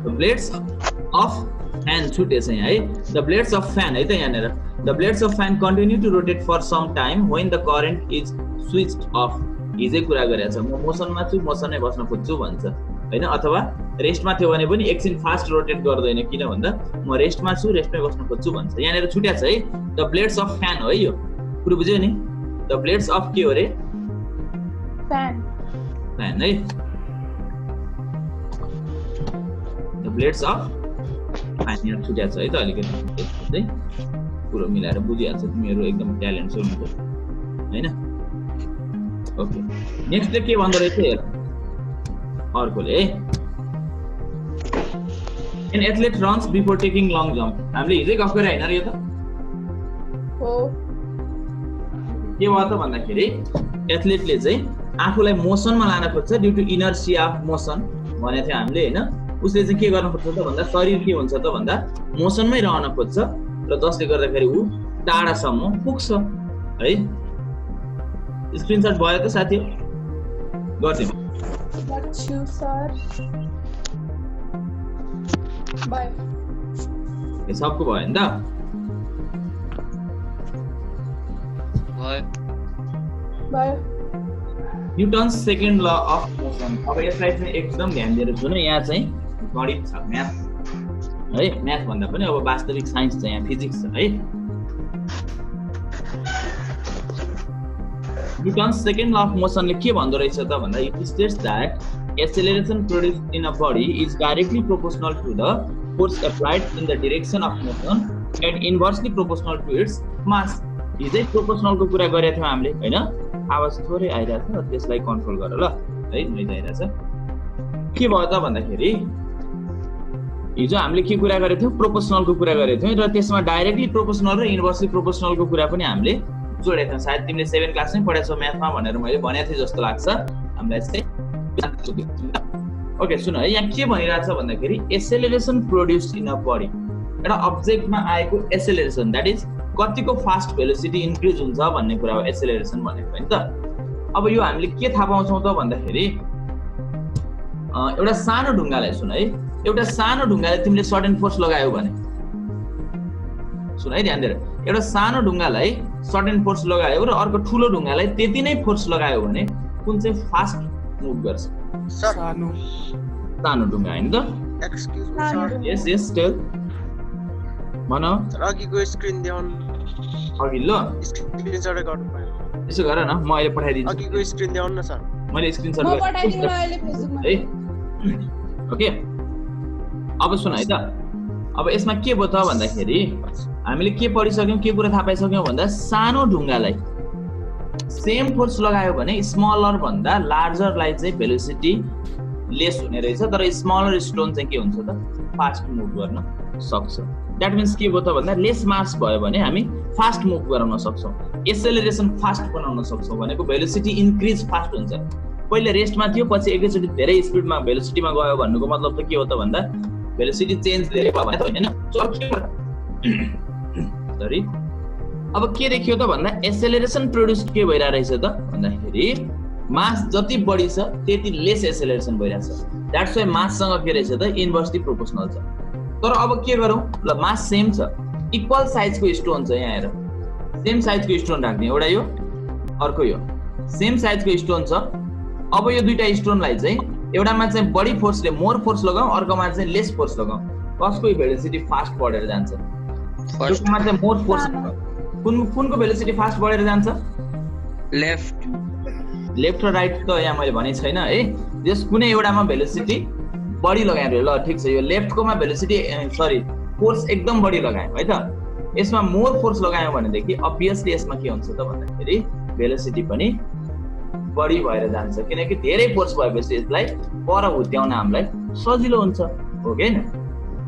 द ब्लेड्स अफ फ्यान छुटेछ यहाँ है द ब्लेड्स अफ फ्यान है त यहाँनिर the blades of fan continue to rotate for some time when the current is switched off हिजै कुरा गरेको छ म मोसनमा छु मोसनमै बस्न खोज्छु भन्छ हैन अथवा रेस्टमा थियो भने पनि एकछिन फास्ट रोटेट गर्दैन किन भन्दा म रेस्टमा छु रेस्टमै बस्न खोज्छु भन्छ यहाँनिर छुट्याछ है द ब्लेड्स अफ फ्यान हो यो पुरो बुझ्यो नि द ब्लेड्स अफ के हो रे Fan. फ्यान है द ब्लेड्स अफ फ्यान यहाँ छुट्याछ है त अलिकति पुरो मिलाएर बुझिहाल्छ तिमीहरू एकदम ट्यालेन्ट छौ नि हैन ओके नेक्स्ट के भन्दो रहेछ हेर अर्कोले an athlete runs before taking long jump हामीले हिजै गफ गरे हैन र यो त हो के भयो त भन्दाखेरि एथलेटले चाहिँ आफूलाई मोसनमा लान खोज्छ due to inertia of motion भनेको थियो हामीले हैन उसले चाहिँ के गर्न खोज्छ त भन्दा शरीर के हुन्छ त भन्दा मोसनमै रहन खोज्छ र जसले गर्दाखेरि ऊ टाढासम्म पुग्छ है स्क्रिनशट भयो त साथी गर्दिम Got you, sir. Bye. यो सबको भयो नि त Bye. Newton's second law of motion अब यसलाई चाहिँ एकदम ध्यान दिएर सुन्नु यहाँ चाहिँ गणित छ म्याथ है म्याथ भन्दा पनि अब वास्तविक साइन्स छ यहाँ फिजिक्स छ है न्युटन्स सेकेन्ड ल अफ मोसनले के भन्दो रहेछ त भन्दा it states that acceleration produced in a body is directly proportional to the force applied in the direction of motion and inversely proportional to its mass. हिजै proportional को कुरा गरेको थियौं हामीले हैन आवाज थोरै आइराछ त्यसलाई कन्ट्रोल गर ल है नोइज आइराछ के भयो त भन्दाखेरि हिजो हामीले के कुरा गरेको थियौं प्रोपोर्सनल को कुरा गरेको थियौं र त्यसमा डाइरेक्टली प्रोपोर्सनल र इन्भर्सली प्रोपोर्सनल को कुरा पनि हामीले जोडेका थियौं सायद तिमीले 7 क्लासमै पढाएको म्याथमा भनेर मैले भनेको थिए जस्तो लाग्छ हामीलाई चाहिँ ओके सुन है यहाँ के भनिरहेछ भन्दाखेरि acceleration produced in a body एउटा अब्जेक्टमा आएको एक्सेलरेसन दैट इज कतिको फास्ट भेलोसिटी इन्क्रिज हुन्छ भन्ने कुरा हो एक्सेलरेसन भनेको हैन त अब यो हामीले के थाहा पाउँछौं त भन्दाखेरि एउटा सानो ढुङ्गालाई सुन है एउटा सानो ढुङ्गाले तिमीले सडन फोर्स लगायो भने सुन है ध्यान दिएर एउटा सानो ढुङ्गालाई सडन फोर्स लगायो र अर्को ठुलो ढुङ्गालाई त्यति नै फोर्स लगायो भने कुन चाहिँ फास्ट मुभ गर्छ सानो ढुङ्गा हैन त एक्सक्युज मी सर यस यस टेल भन अघिको स्क्रिन देउन अघि ल स्क्रिनशट गर्नु पर्यो यसो गर न म अहिले पठाइदिन्छु अघिको स्क्रिन देउन न सर मैले स्क्रिनशट म पठाइदिन्छु अहिले फेसबुकमा है ओके अब सुन है त अब यसमा के भयो त भन्दाखेरि हामीले के पढिसक्यौं के कुरा थाहा पाइसक्यौं भन्दा सानो ढुङ्गालाई सेम फोर्स लगायो भने स्मलर भन्दा लार्जरलाई चाहिँ भेलोसिटी लेस हुने रहेछ तर स्मलर स्टोन चाहिँ के हुन्छ त फास्ट मुभ गर्न सक्छ दैट मीन्स के भयो त भन्दा लेस मास भयो भने हामी फास्ट मुभ गराउन सक्छौं एक्सेलरेसन फास्ट बनाउन सक्छौं भनेको भेलोसिटी इन्क्रिज फास्ट हुन्छ पहिले रेस्टमा थियो पछि एकैचोटी धेरै स्पिडमा भेलोसिटीमा गयो भन्नुको मतलब त के हो त भन्दा भेलोसिटी चेन्ज धेरै भयो भने हैन सरी अब के देखियो त भन्दा एक्सेलरेसन प्रोड्युस के भइरा रहेछ त भन्दाखेरि मास जति बढी छ त्यति लेस एक्सेलरेसन भइराछ दैट्स व्हाई मास सँग के रहेछ त इन्भर्सली प्रोपोर्सनल छ तर अब के गरौं ल मास सेम छ इक्वल साइजको स्टोन छ यहाँ हेर सेम साइजको स्टोन राख्ने एउटा यो अर्को यो सेम साइजको स्टोन छ अब यो दुईटा स्टोनलाई चाहिँ एउटामा चाहिँ बढी फोर्सले मोर फोर्स लगाऊ अर्कोमा चाहिँ लेस फोर्स लगाऊ कसको भेलोसिटी फास्ट बढेर जान्छ फर्स्टमा चाहिँ मोर फोर्स कुनको भेलोसिटी फास्ट बढेर जान्छ लेफ्ट र राइट त यहाँ मैले भने छैन है जस कुनै एउटामा भेलोसिटी बढी लगाए ल ठीक छ यो लेफ्टकोमा भेलोसिटी सरी फोर्स एकदम बढी लगाए है त यसमा मोर फोर्स लगायो भनेदेखि obviously यसमा के हुन्छ त भन्दाखेरि भेलोसिटी पनि बढी भएर जान्छ किनकि धेरै फोर्स भएपछि यसलाई पर हुत्याउन हामीलाई सजिलो हुन्छ हो के हैन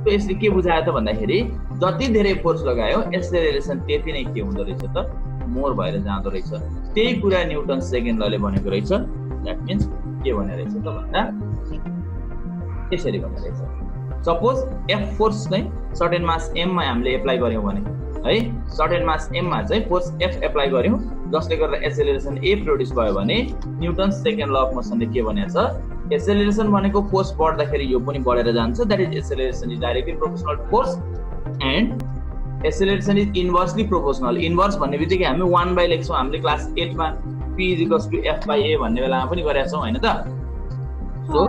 त्यो यसले के बुझायो त भन्दाखेरि जति धेरै फोर्स लगायो एक्सेलरेसन त्यति नै के हुँदो रहेछ त मोर भएर जाँदो रहेछ त्यही कुरा न्युटन सेकेन्ड लले भनेको रहेछ दैट मीन्स के भने रहेछ त भन्दा यसरी भने रहेछ सपोज F फोर्स चाहिँ सर्टेन मास m मा हामीले एप्लाई गर्यौं भने है सर्टेन मास m मा चाहिँ फोर्स F एप्लाई गर्यौं जसले गर्दा एक्सेलरेसन A प्रोड्युस भयो भने न्युटन सेकेन्ड ल अफ मोसनले के भनेछ एक्सेलरेसन भनेको फोर्स बढ्दाखेरि यो पनि बढेर जान्छ that is acceleration is directly proportional to force and acceleration is inversely proportional inverse भन्ने बित्तिकै हामी 1 बाइ लेख्छौं हामीले क्लास 8 मा P = F by A भन्ने बेलामा पनि गरेका छौं हैन त so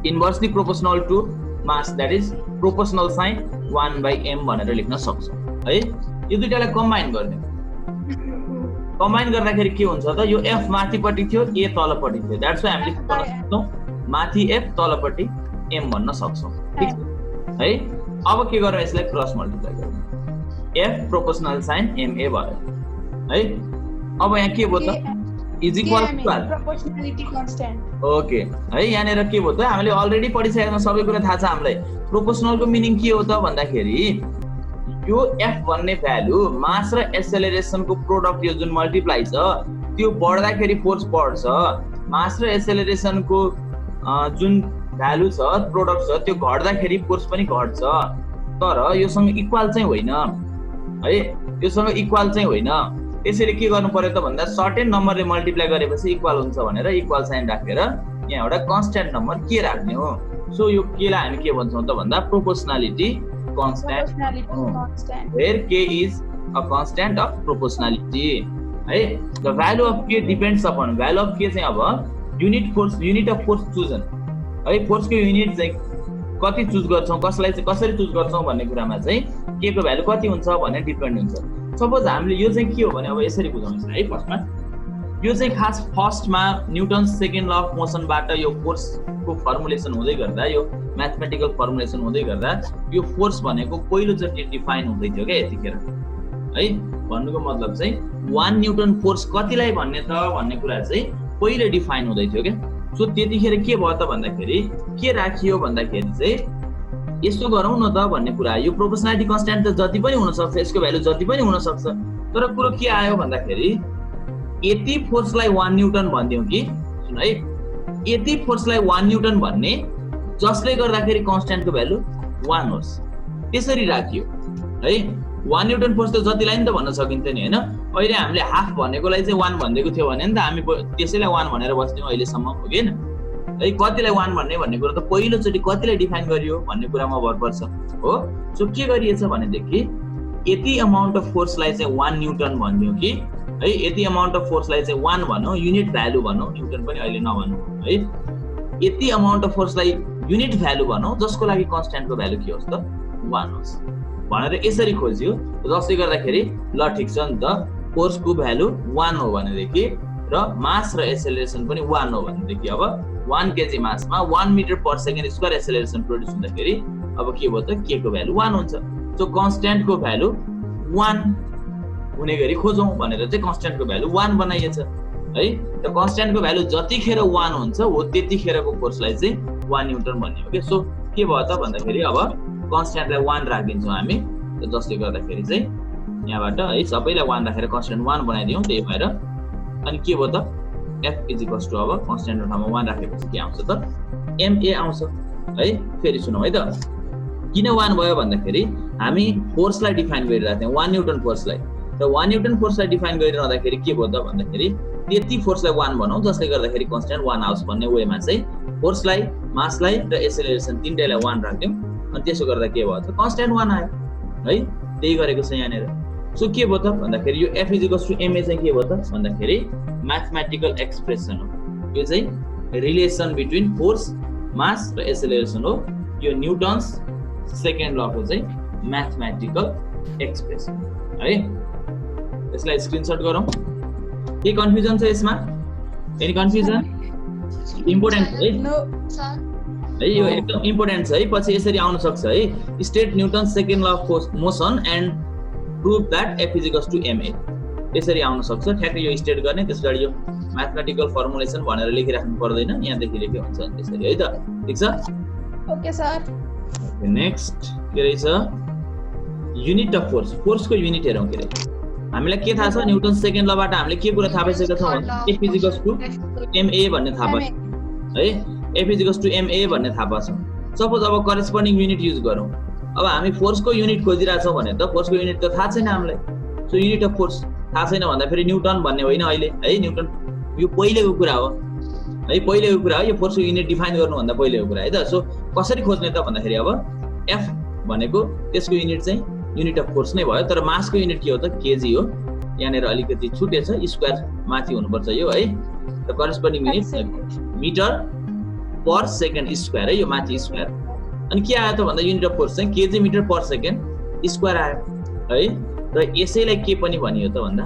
inversely proportional to mass that is proportional sign 1 by m भनेर लेख्न सक्छौं है यो दुईटालाई कम्बाइन गर्ने कम्बाइन गर्दाखेरि के हुन्छ त यो F माथिपट्टि थियो A तलपट्टि थियो दैट्स व्हाई हामीले के गर्न सक्छौं माथि F तलपट्टि m भन्न सक्छौं ठीक छ है अब के गरौँ यसलाई क्रस मल्टिप्लाई गरौँ F प्रोपोर्सनल साइन ma भयो है अब यहाँ के भयो त is equal to proportionality constant okay है यहाँनेर के भयो त हामीले अलरेडी पढिसकेका सबै कुरा थाहा छ हामीलाई प्रोपोर्सनलको मिनिङ के हो त भन्दाखेरि यो F भन्ने भ्यालु मास र एक्सेलरेसनको प्रोडक्ट यो जुन मल्टिप्लाई छ त्यो बढ्दाखेरि फोर्स बढ्छ मास र एक्सेलरेसनको जुन भ्यालु छ प्रोडक्ट छ त्यो घट्दाखेरि फोर्स पनि घट्छ तर योसँग इक्वल चाहिँ होइन है योसँग इक्वल चाहिँ होइन त्यसैले के गर्नु पर्यो त भन्दा सर्टेन नम्बरले मल्टिप्लाई गरेपछि इक्वल हुन्छ भनेर इक्वल साइन राखेर यहाँ एउटा कन्स्ट्यान्ट नम्बर के राख्ने हो सो यो के लाई हामी के भन्छौं त भन्दा proportionality constant where k is a constant of proportionality है the value of k depends upon value of k चाहिँ अब unit of force chosen है फोर्स को युनिट चाहिँ कति चुज गर्छौं कसलाई चाहिँ कसरी चुज गर्छौं भन्ने कुरामा चाहिँ k को भ्यालु कति हुन्छ भन्ने डिपेन्ड हुन्छ सपोज हामीले यो चाहिँ के हो भने अब यसरी बुझाउनुस् है फर्स्टमा यो चाहिँ खास फर्स्टमा न्युटन सेकेन्ड ल अफ मोसनबाट यो फोर्सको फर्मुलेसन हुँदै गर्दा यो म्याथमेटिकल फर्मुलेसन हुँदै गर्दा यो फोर्स भनेको पहिलोचोटि डिफाइन हुँदै थियो क्या यतिखेर है। भन्नुको मतलब चाहिँ 1 न्युटन फोर्स कतिलाई भन्ने त भन्ने कुरा चाहिँ पहिले डिफाइन हुँदै थियो क्या। सो त्यतिखेर के भयो त भन्दाखेरि के राखियो भन्दाखेरि चाहिँ यसो गरौँ न त भन्ने कुरा। यो प्रोपोर्सनालिटी कन्स्ट्यान्ट त जति पनि हुन सक्छ, यसको भ्यालु जति पनि हुन सक्छ, तर कुरो के आयो भन्दाखेरि यति फोर्सलाई 1 न्युटन भनिदियौ कि सुन है, यति फोर्सलाई 1 न्युटन भन्ने जसले गर्दाखेरि कन्स्ट्यान्टको भ्यालु 1 होस् त्यसरी राखियो है। 1 न्युटन फोर्स त जतिलाई नि त भन्न सकिन्थ्यो नि हैन। अहिले हामीले हाफ भनेकोलाई चाहिँ 1 भनिदिएको थियो भने नि त हामी त्यसैलाई 1 भनेर बस्दियौ अहिलेसम्म, हो कि हैन है। कतिलाई 1 भन्ने कुरा त पहिलोचोटि कतिलाई डिफाइन गरियो भन्ने कुरामा भर पर्छ हो। सो के गरिएछ भनेदेखि यति अमाउन्ट अफ फोर्सलाई चाहिँ 1 न्युटन भनिदियौ कि है, यति अमाउन्ट अफ फोर्सलाई चाहिँ 1 भनौँ, युनिट भ्यालु भनौँ, न्युटन पनि अहिले नभनौँ है। यति अमाउन्ट अफ फोर्सलाई युनिट भ्यालु भनौँ जसको लागि कन्स्ट्यान्टको भ्यालु के होस् त 1 होस् भनेर यसरी खोज्यो। जसले गर्दाखेरि ल ठिक छ नि त, फोर्सको भ्यालु 1 हो भनेदेखि र मास र एसेलरेसन पनि 1 हो भनेदेखि अब 1 केजी मासमा 1 metre per second square acceleration produce हुँदाखेरि अब के भयो त, के को भ्यालु 1 हुन्छ। सो कन्स्ट्यान्टको भ्यालु 1 हुने गरी खोजौँ भनेर चाहिँ कन्स्ट्यान्टको भ्यालु 1 बनाइएछ है। र कन्स्ट्यान्टको भ्यालु जतिखेर 1 हुन्छ हो त्यतिखेरको फोर्सलाई चाहिँ 1 न्युटन भन्ने हो के। सो के भयो त भन्दाखेरि अब कन्स्ट्यान्टलाई 1 राखिदिन्छौँ हामी, जसले गर्दाखेरि चाहिँ यहाँबाट है सबैलाई 1 राखेर कन्स्ट्यान्ट 1 बनाइदियौँ। त्यही भएर अनि के भयो त, f इक्वल्स टु अब कन्स्ट्यान्टको ठाउँमा 1 राखेपछि के आउँछ त, ma आउँछ है। फेरि सुनौँ है त, किन 1 भयो भन्दाखेरि हामी फोर्सलाई डिफाइन गरिरहेको थियौँ 1 न्युटन फोर्सलाई, र 1 न्युटन फोर्सलाई डिफाइन गरिरहँदाखेरि के भयो त भन्दाखेरि त्यति फोर्सलाई 1 भनौँ जसले गर्दाखेरि कन्स्ट्यान्ट 1 आओस् भन्ने वेमा चाहिँ फोर्सलाई, मासलाई र एसेलरेसन तीनटैलाई 1 राख्यौँ। अनि त्यसो गर्दा के भयो त, कन्स्ट्यान्ट 1 आयो है। त्यही गरेको छ यहाँनिर। सो के भयो त भन्दाखेरि यो f इक्वल्स टु ma चाहिँ के भयो त भन्दाखेरि म्याथमेटिकल एक्सप्रेसन हो। यो चाहिँ रिलेसन बिट्विन फोर्स, मास र एसेलरेसन हो। यो न्युटन्स सेकेन्ड लको चाहिँ म्याथमेटिकल एक्सप्रेसन है। यसलाई स्क्रिनशट गरौँ। के कन्फ्युजन छ यसमा? Any confusion? इम्पोर्टेन्ट है है, यो एकदम इम्पोर्टेन्ट छ है। पछि यसरी आउन सक्छ है, state Newton second law of motion and prove that f equals to ma, यसरी आउन सक्छ। ठ्याक्कै यो स्टेट गर्ने, त्यसबाट यो म्याथमेटिकल फर्मुलेसन भनेर लेखिराख्नु पर्दैन, यहाँदेखि लेखे हुन्छ त्यसरी है त। ठीक छ, ओके सर। नेक्स्ट के रहेछ, युनिट अफ फोर्स। फोर्सको युनिट हेरौँ के रहेछ। हामीलाई के थाहा छ, न्युटन सेकेन्ड लबाट हामीले के कुरा थाहा पाइसकेका छौँ भने f इक्वल्स टु ma भन्ने थाहा पायौँ है। f इक्वल्स टु ma भन्ने थाहा पाछौँ। सपोज अब करेस्पोन्डिङ युनिट युज गरौँ। अब हामी फोर्सको युनिट खोजिरहेछौँ भने त फोर्सको युनिट त थाहा छैन हामीलाई। सो युनिट अफ फोर्स थाहा छैन भन्दा फेरि न्युटन भन्ने होइन अहिले है। न्युटन यो पहिलेको कुरा हो है, पहिलेको कुरा हो। यो फोर्सको युनिट डिफाइन गर्नुभन्दा पहिलेको कुरा है त। सो कसरी खोज्ने त भन्दाखेरि अब f भनेको त्यसको युनिट चाहिँ युनिट अफ फोर्स नै भयो, तर मासको युनिट के हो त, केजी हो। यहाँनिर अलिकति छुटेछ, स्क्वायर माथि हुनुपर्छ यो है। र corresponding unit metre per second square है, यो माथि स्क्वायर। अनि के आयो त भन्दा युनिट अफ फोर्स चाहिँ KG metre per second square आयो है। र यसैलाई के पनि भनियो त भन्दा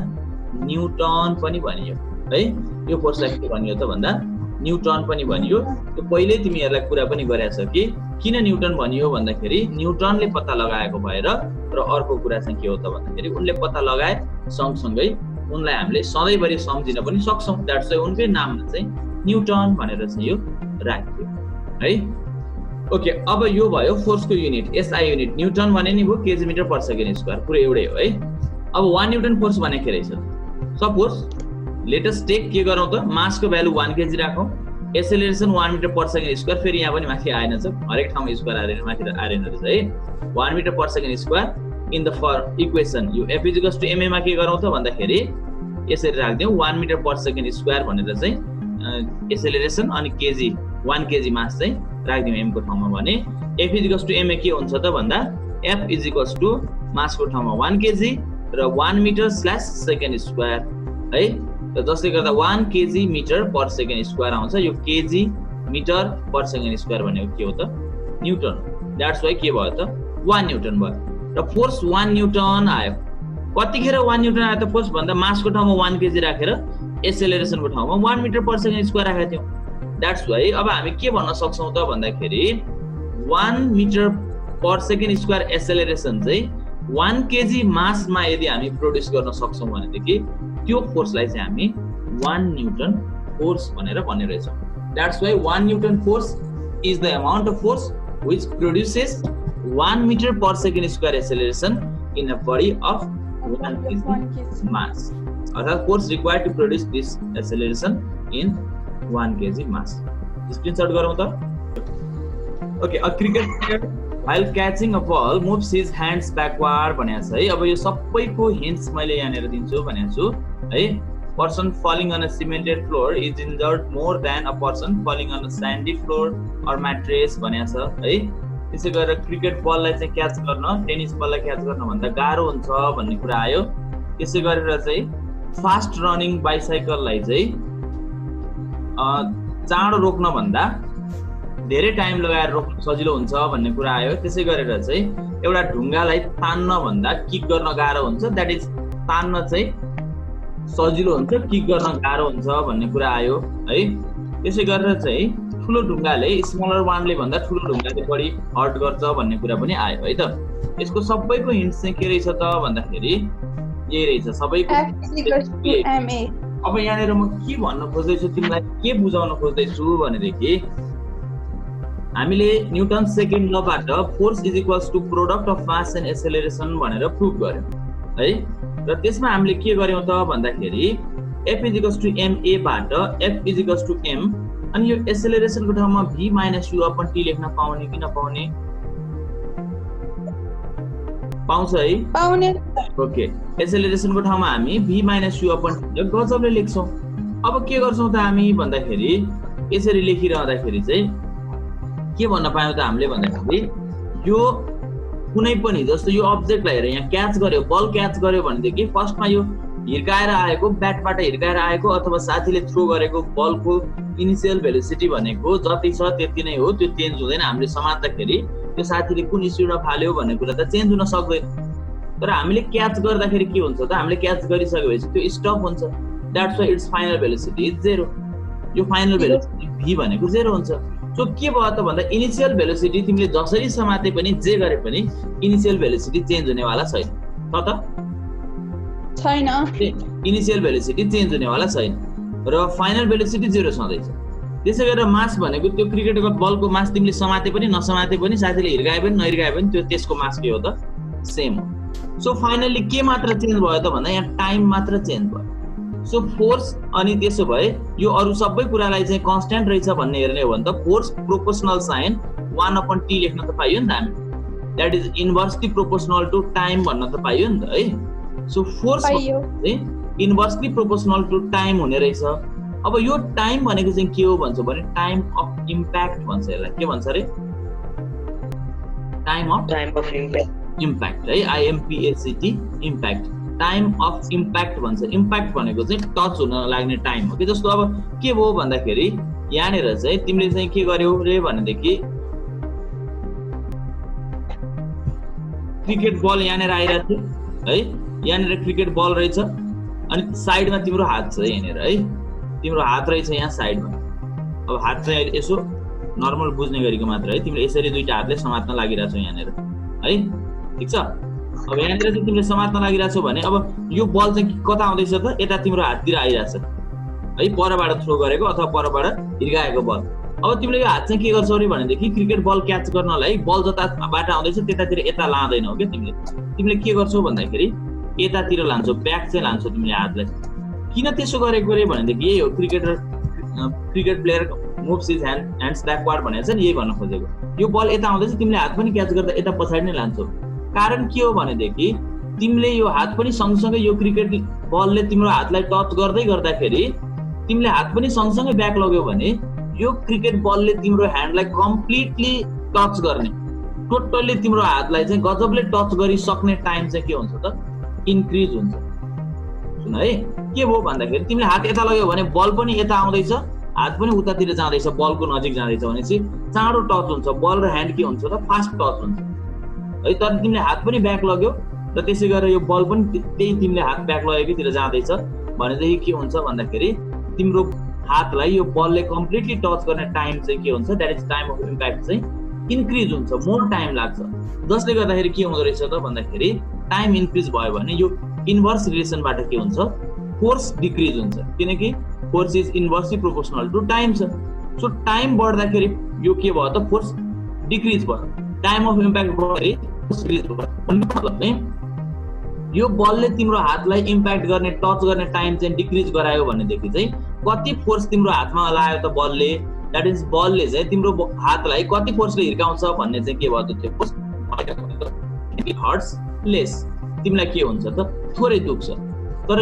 न्युटन पनि भनियो है। यो फोर्सलाई के भनियो त भन्दा न्युटन पनि भनियो। त्यो पहिल्यै तिमीहरूलाई कुरा पनि गरेछ कि किन न्युटन भनियो भन्दाखेरि न्युटनले पत्ता लगाएको भएर, र अर्को कुरा चाहिँ के हो त भन्दाखेरि उनले पत्ता लगाए सँगसँगै उनलाई हामीले सधैँभरि सम्झिन पनि सक्छौँ। द्याट्स वाइ उनकै नाममा चाहिँ न्युटन भनेर चाहिँ यो राखियो है। ओके, अब यो भयो फोर्सको युनिट, एसआई युनिट। न्युटन भने नि भयो KG metre per second square, पुरै एउटै हो है। अब 1 न्युटन फोर्स भने के रहेछ, सपोज लेट अस टेक के गरौँ त, मासको भ्यालु 1 केजी राखौँ, एसेलरेसन 1 मिटर पर सेकेन्ड स्क्वायर। फेरि यहाँ पनि माथि आएन छ, हरेक ठाउँमा स्क्वायर आएन, माथि आएन रहेछ है। 1 metre per second square in the equation यो f इक्वल्स टु ma मा के गरौँ त भन्दाखेरि यसरी राख्दियौ 1 मिटर पर सेकेन्ड स्क्वायर भनेर चाहिँ एसेलरेसन अनि केजी 1 केजी मास चाहिँ राख्दियौ m को ठाउँमा भने f इक्वल्स टु ma के हुन्छ त भन्दा f इक्वल्स टु मास को ठाउँमा 1 केजी र 1 मिटर स्ल्याश सेकेन्ड स्क्वायर है। र जसले गर्दा 1 KG metre per second square आउँछ। यो KG metre per second square भनेको के हो त न्युटन। द्याट्स वाइ के भयो त 1 न्युटन भयो। र फोर्स 1 न्युटन आयो कतिखेर 1 न्युटन आयो त फोर्स भन्दा मासको ठाउँमा 1 केजी राखेर एसेलरेसनको ठाउँमा 1 मिटर पर सेकेन्ड स्क्वायर राखेका थियौं द्याट्स व्हाई अब हामी के भन्न सक्छौं त भन्दाखेरि 1 मिटर पर सेकेन्ड स्क्वायर एसेलरेसन चाहिँ 1 केजी मासमा यदि हामी प्रोड्युस गर्न सक्छौं भनेदेखि त्यो फोर्सलाई चाहिँ हामी 1 न्युटन फोर्स भनेर भन्ने रहेछौं that's why 1 Newton force is the amount of force which produces 1 meter per second square acceleration in a body of 1 kg mass. The force required to produce this acceleration in 1 kg mass. Screenshot garau ta. Okay, a cricket player while catching a ball moves his hands backward bhaneko cha hai. अब यो सबैको hints मैले यहाँनेर दिन्छु भनेको छु है. Person falling on a cemented floor is injured more than a person falling on a sandy floor or mattress भनेको छ है. त्यसै गरेर क्रिकेट बललाई चाहिँ क्याच गर्न टेनिस बललाई क्याच गर्न भन्दा गाह्रो हुन्छ भन्ने कुरा आयो. त्यसै गरेर चाहिँ फास्ट रनिङ बाइसाइकललाई चाहिँ चाँडो रोक्न भन्दा धेरै टाइम लगाएर रोक्न सजिलो हुन्छ भन्ने कुरा आयो. त्यसै गरेर चाहिँ एउटा ढुङ्गालाई तान्न भन्दा किक गर्न गाह्रो हुन्छ द्याट इज तान्न चाहिँ सजिलो हुन्छ किक गर्न गाह्रो हुन्छ भन्ने कुरा आयो है. त्यसै गरेर चाहिँ ठुलो ढुङ्गाले स्मलर वानले भन्दा ठुलो ढुङ्गाले बढी हर्ट गर्छ भन्ने कुरा पनि आयो है त. यसको सबैको हिन्ट चाहिँ के रहेछ त भन्दाखेरि यही रहेछ सबैको. अब यहाँनिर म के भन्न खोज्दैछु तिमीलाई के बुझाउन खोज्दैछु भनेदेखि हामीले न्युटन सेकेन्ड लबाट force is equals to product of mass and acceleration भनेर प्रुभ गर्यौं है. र त्यसमा हामीले के गर्यौं त भन्दाखेरि F is equals to ma बाट F is equals to m अनि यो एसेलरेसनको ठाउँमा v - u अपन t लेख्न पाउने कि नपाउने पाउँछ है पाउने. ओके एसेलरेसनको ठाउँमा हामी v - u अपन t गजबले लेख्छौं. अब के गर्छौं त हामी भन्दाखेरि यसरी लेखिरहँदाखेरि चाहिँ के भन्न पायौं त हामीले भन्दाखेरि यो कुनै पनि जस्तो यो अब्जेक्टलाई हेर यहाँ क्याच गर्यो बल क्याच गर्यो भनेदेखि फर्स्टमा यो हिर्काएर आएको ब्याटबाट हिर्काएर आएको अथवा साथीले थ्रो गरेको बलको इनिशियल भेलोसिटी भनेको जति छ त्यति नै हो. त्यो चेन्ज हुँदैन. हामीले समात्दाखेरि त्यो साथीले कुन स्पिडमा फाल्यो भन्ने कुरा त चेन्ज हुन सक्दैन. तर हामीले क्याच गर्दाखेरि के हुन्छ त हामीले क्याच गरिसकेपछि त्यो स्टप हुन्छ. That's why it's final velocity is 0. यो फाइनल भेलोसिटी v भनेको 0 हुन्छ. सो के भयो त भन्दा इनिशियल भेलोसिटी तिमीले जसरी समाते पनि जे गरे पनि इनिशियल भेलोसिटी चेन्ज हुनेवाला छैन. त छैन. इनिशियल भेलोसिटी चेन्ज हुनेवाला छैन र फाइनल भेलोसिटी 0 छँदैछ. त्यसै गरेर मास भनेको त्यो क्रिकेटको बलको मास तिमीले समाते पनि नसमाते पनि साथीले हिर्काए पनि नहिर्काए पनि त्यो त्यसको मास के हो त सेम हो. सो फाइनली के मात्र चेन्ज भयो त भन्दा यहाँ टाइम मात्र चेन्ज भयो. सो फोर्स अनि त्यसो भए यो अरु सबै कुरालाई चाहिँ कन्स्ट्यान्ट रहेछ भन्ने हेर्ने हो भने त फोर्स प्रोपोर्सनल साइन 1/t लेख्न त पाइयो नि त हामी. That is inversely proportional to time भन्न त पाइयो नि त है. सो फोर्स चाहिँ इन्भर्सली प्रोपोर्सनल टु टाइम हुने रहेछ. अब यो टाइम भनेको चाहिँ के हो भन्छ भने टाइम अफ इम्प्याक्ट भन्छ. यसलाई के भन्छ रे टाइम अफ इम्प्याक्ट है. IMPACT impact time of impact भन्छ. इम्प्याक्ट भनेको चाहिँ टच हुन लाग्ने टाइम हो कि. जस्तो अब के भयो भन्दाखेरि यहाँनिर चाहिँ तिमीले चाहिँ के गर्यौ रे भनेदेखि क्रिकेट बल यहाँनिर आइरहेको थियो है. यहाँनिर क्रिकेट बल रहेछ अनि साइडमा तिम्रो हात छ यहाँनिर है. तिम्रो हात रहेछ यहाँ साइडमा. अब हात चाहिँ यसो नर्मल बुझ्ने गरेको मात्र है. तिमीले यसरी दुईटा हातले समात्न लागिरहेछौ यहाँनिर है. ठीक छ. अब यहाँनिर चाहिँ तिमीले समात्न लागिरहेछौ भने अब यो बल चाहिँ कता आउँदैछ त यता तिम्रो हाततिर आइरहेछ है. परबाट थ्रो गरेको अथवा परबाट हिर्काएको बल. अब तिमीले यो हात चाहिँ के गर्छौ रे भनेदेखि क्रिकेट बल क्याच गर्नलाई बल जताबाट आउँदैछ त्यतातिर यता लाँदैनौ के. तिमीले के गर्छौ भन्दाखेरि यतातिर लान्छौ ब्याक चाहिँ लान्छौ तिमीले हातलाई. किन त्यसो गरेको रे भनेदेखि यही हो क्रिकेट प्लेयर मुभ्स हिज ह्यान्ड्स ब्याकवार्ड भनेको छ नि. यही भन्न खोजेको यो बल यता आउँदैछ तिमीले हात पनि क्याच गर्दा यता पछाडि नै लान्छौ. कारण के हो भनेदेखि तिमीले यो हात पनि सँगसँगै यो क्रिकेट बलले तिम्रो हातलाई टच गर्दै गर्दाखेरि तिमीले हात पनि सँगसँगै ब्याक लग्यौ भने यो क्रिकेट बलले तिम्रो ह्यान्डलाई कम्प्लिटली टच गर्ने टोटल्ली तिम्रो हातलाई चाहिँ गजबले टच गरिसक्ने टाइम चाहिँ के हुन्छ त इन्क्रिज हुन्छ. सुन है के भयो भन्दाखेरि तिमीले हात यता लग्यौ भने बल पनि यता आउँदैछ हात पनि उतातिर जाँदैछ बलको नजिक जाँदैछ भनेपछि चाँडो टच हुन्छ. बल र ह्यान्ड के हुन्छ त फास्ट टच हुन्छ है. तर तिमीले हात पनि ब्याक लग्यौ र त्यसै गरेर यो बल पनि त्यही तिमीले हात ब्याक लगेकोतिर जाँदैछ भनेदेखि के हुन्छ भन्दाखेरि तिम्रो हातलाई यो बलले कम्प्लिटली टच गर्ने टाइम चाहिँ के हुन्छ, that is time of impact चाहिँ इन्क्रिज हुन्छ, मोर टाइम लाग्छ। जसले गर्दाखेरि के हुँदो रहेछ त भन्दाखेरि टाइम इन्क्रिज भयो भने यो इन्भर्स रिलेसनबाट के हुन्छ, फोर्स डिक्रिज हुन्छ, किनकि force is inversely proportional to time छ। सो टाइम बढ्दाखेरि यो के भयो त, फोर्स डिक्रिज भयो। टाइम अफ इम्प्याक्ट बढ्दाखेरि फोर्स डिक्रिज भयो। मतलब चाहिँ यो बलले तिम्रो हातलाई इम्प्याक्ट गर्ने, टच गर्ने टाइम चाहिँ डिक्रिज गरायो भनेदेखि चाहिँ कति फोर्स तिम्रो हातमा लाग्यो त बलले, द्याट इज बलले चाहिँ तिम्रो हातलाई कति फोर्सले हिर्काउँछ भन्ने चाहिँ के भयो त, त्यो फोर्स हर्ट्स लेस, तिमीलाई के हुन्छ त, थोरै दुख्छ। तर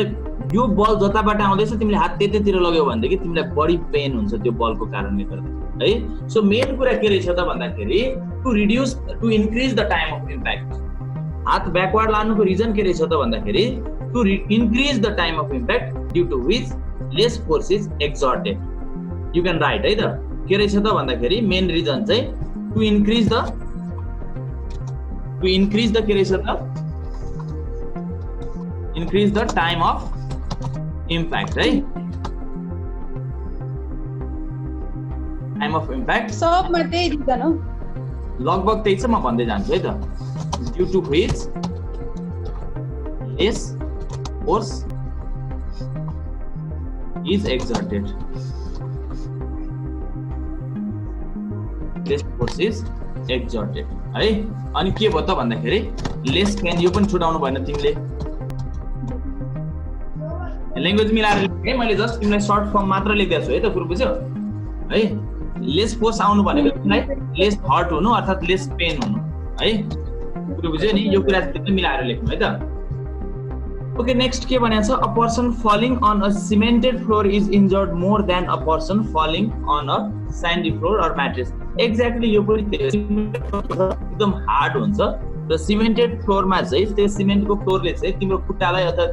यो बल जताबाट आउँदैछ तिमीले हात त्यतैतिर लग्यो भनेदेखि तिमीलाई बढी पेन हुन्छ त्यो बलको कारणले गर्दा है। सो मेन कुरा के रहेछ त भन्दाखेरि to increase the time of impact, हात ब्याकवर्ड लानुको रिजन के रहेछ त भन्दाखेरि to increase the time of impact due to which less force is exerted. You can write है त, के रहेछ त भन्दाखेरि मेन रिजन चाहिँ टु इन्क्रिज द के रहेछ त, increase the time of impact है। टाइम अफ इम्प्याक्ट सबमा त्यही रिजन हो, लगभग त्यही छ, म भन्दै जान्छु है त। Due to which less force is exerted, less force is exerted है। अनि के भयो त भन्दाखेरि लेस पेन, यो पनि छुटाउनु भएन तिमीले, ल्याङ्ग्वेज मिलाएर लेखेँ मैले, जस्ट तिमीलाई सर्ट फर्म मात्र लेखिदिएको छु है त, कुरो बुझ्यो है। लेस फोर्स आउनु भनेको तिमीलाई लेस हर्ट हुनु अर्थात् लेस पेन हुनु है, कुरो बुझ्यो नि, यो कुरा चाहिँ मिलाएर लेख्नु है त। ओके, नेक्स्ट के भनेको छ, a person falling on a cemented floor is injured more than a person falling on a sandy floor or mattress. Exactly यो पनि एकदम हार्ड हुन्छ र सिमेन्टेड फ्लोरमा चाहिँ त्यो सिमेन्टको फ्लोरले चाहिँ तिम्रो खुट्टालाई अथवा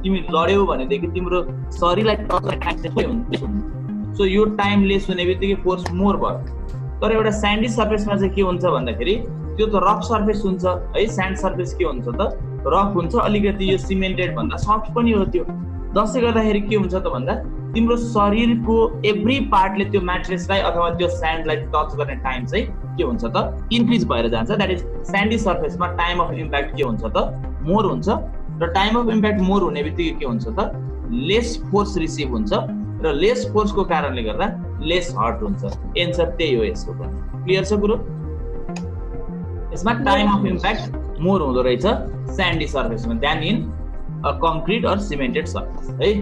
तिमी लड्यौ भनेदेखि तिम्रो शरीरलाई टच हुन्छ। सो यो टाइम लेस हुने बित्तिकै फोर्स मोर भयो। तर एउटा स्यान्डी सर्फेसमा चाहिँ के हुन्छ भन्दाखेरि त्यो त रफ सर्फेस हुन्छ है, स्यान्ड सर्फेस के हुन्छ त, रफ हुन्छ, अलिकति यो सिमेन्टेड भन्दा सफ्ट पनि हो त्यो। जसले गर्दाखेरि के हुन्छ त भन्दा तिम्रो शरीरको एभ्री पार्टले त्यो म्याट्रेसलाई अथवा त्यो स्यान्डलाई टच गर्ने टाइम चाहिँ के हुन्छ त, इन्क्रिज भएर जान्छ। द्याट इज स्यान्डी सर्फेसमा टाइम अफ इम्प्याक्ट के हुन्छ त, मोर हुन्छ, र टाइम अफ इम्प्याक्ट मोर हुने बित्तिकै के हुन्छ त, लेस फोर्स रिसिभ हुन्छ, र लेस फोर्सको कारणले गर्दा लेस हर्ट हुन्छ। एन्सर त्यही हो यसको पनि। क्लियर छ कुरो? यसमा टाइम अफ इम्प्याक्ट मोर हुँदो रहेछ स्यान्डी सर्फेसमा than in a concrete or cemented surface है।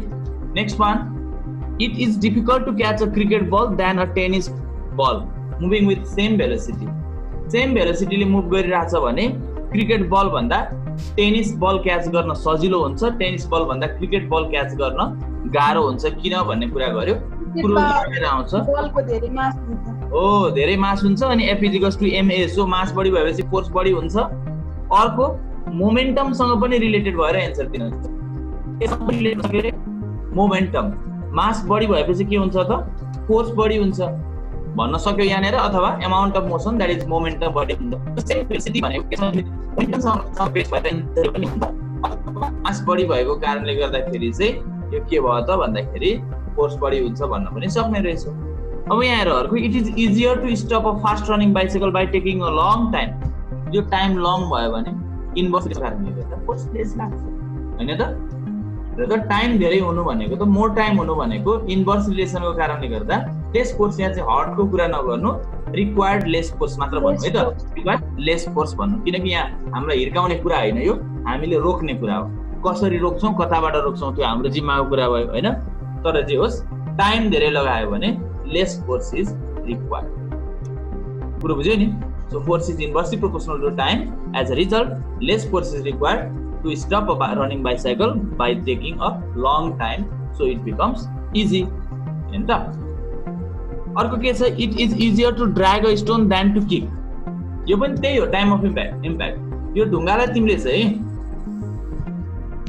Next one, it is difficult to catch a cricket ball than a tennis ball moving with same velocity. Same भेलोसिटीले move गरिरहेछ भने cricket ball भन्दा tennis ball catch गर्न सजिलो हुन्छ, tennis ball भन्दा cricket ball catch गर्न गाह्रो हुन्छ। किन भन्ने कुरा गर्यो, कुरो आउँछ बलको धेरै मास हुन्छ, हो धेरै मास हुन्छ, अनि F = ma, सो मास बढी भएपछि फोर्स बढी हुन्छ। अर्को मोमेन्टमसँग पनि रिलेटेड भएर एन्सर दिनु हुन्छ। मोमेन्टम, मास बढी भएपछि के हुन्छ त, फोर्स बढी हुन्छ भन्न सक्यो यहाँनिर, अथवा amount of motion that is momentum बढी हुन्छ। मास बढी भएको कारणले गर्दाखेरि चाहिँ यो के भयो त भन्दाखेरि फोर्स बढी हुन्छ भन्न पनि सक्ने रहेछ। अब यहाँ हेर अर्को, it is easier to stop a fast running bicycle by taking a long time. यो टाइम लङ भयो भने इन्भर्सको कारणले गर्दा फोर्स लेस लाग्छ हैन त। र टाइम धेरै हुनु भनेको त, मोर टाइम हुनु भनेको इन्भर्स रिलेसनको कारणले गर्दा लेस फोर्स। यहाँ चाहिँ हर्टको कुरा नगर्नु, रिक्वायर्ड लेस फोर्स मात्र भन्नु है त, रिक्वायर्ड लेस फोर्स भन्नु, किनकि यहाँ हामीलाई हिर्काउने कुरा होइन, यो हामीले रोक्ने कुरा हो। कसरी रोक्छौँ, कताबाट रोक्छौँ, त्यो हाम्रो जिम्माको कुरा भयो हैन। तर जे होस्, टाइम धेरै लगायो भने लेस फोर्स इज रिक्वायर्ड। कुरो बुझ्यो नि? So force is inversely proportional to time, as a result less force is required to stop a running bicycle by taking a long time, so it becomes easy. And अर्को के छ, it is easier to drag a stone than to kick. यो पनि त्यही हो, time of impact. यो ढुङ्गालाई तिमीले चाहिँ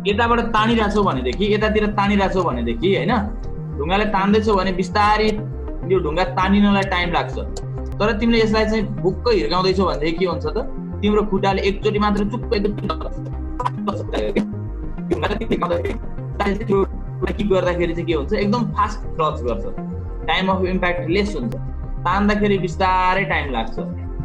यताबाट तानिरहेछौ भनेदेखि, यतातिर तानिरहेछौ भनेदेखि हैन, ढुङ्गालाई तान्दैछौ भने बिस्तारै यो ढुङ्गा तानिनलाई टाइम लाग्छ। तर तिमीले यसलाई चाहिँ भुक्क हिर्काउँदैछौ भनेदेखि के हुन्छ त, तिम्रो खुट्टाले एकचोटि मात्र चुप्पै किक गर्दाखेरि चाहिँ के हुन्छ एकदम फास्ट टच गर्छ, टाइम अफ इम्प्याक्ट लेस हुन्छ, तान्दाखेरि बिस्तारै टाइम लाग्छ,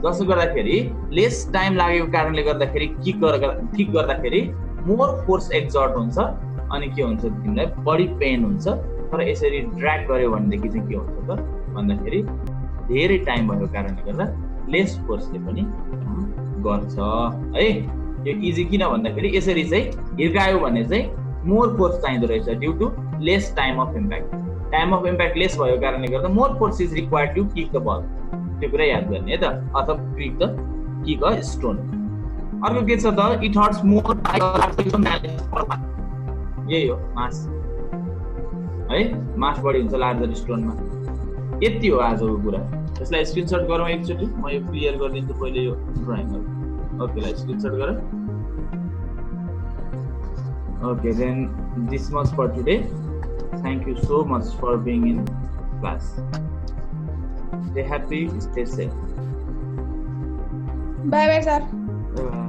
जसले गर्दाखेरि लेस टाइम लागेको कारणले गर्दाखेरि किक गर्दाखेरि मोर फोर्स एक्जर्ट हुन्छ अनि के हुन्छ तिमीलाई बडी पेन हुन्छ। तर यसरी ड्र्याग गर्यो भनेदेखि चाहिँ के हुन्छ त भन्दाखेरि धेरै टाइम भएको कारणले गर्दा लेस फोर्सले पनि गर्छ है। यो इजी किन भन्दाखेरि यसरी चाहिँ हिर्कायो भने चाहिँ मोर फोर्स चाहिँदो रहेछ due to less time of impact. Time of impact less भएको कारणले गर्दा more force is required to kick the ball, त्यो कुरा याद गर्ने है त, अथवा किक अ स्टोन। अर्को के छ त इट हर्ट्स मोर, यही हो मास है, मास बढी हुन्छ लार्जर स्टोनमा। यति हो आजको कुरा। यसलाई स्क्रिनशट गरौँ एकचोटि, म यो क्लियर गरिदिन्छु पहिले यो ड्राइङहरु। ओके, लाई स्क्रिनशट गर। Okay, then this much for today. Thank you so much for being in class. Stay happy, stay safe. Bye bye, sir. Bye bye.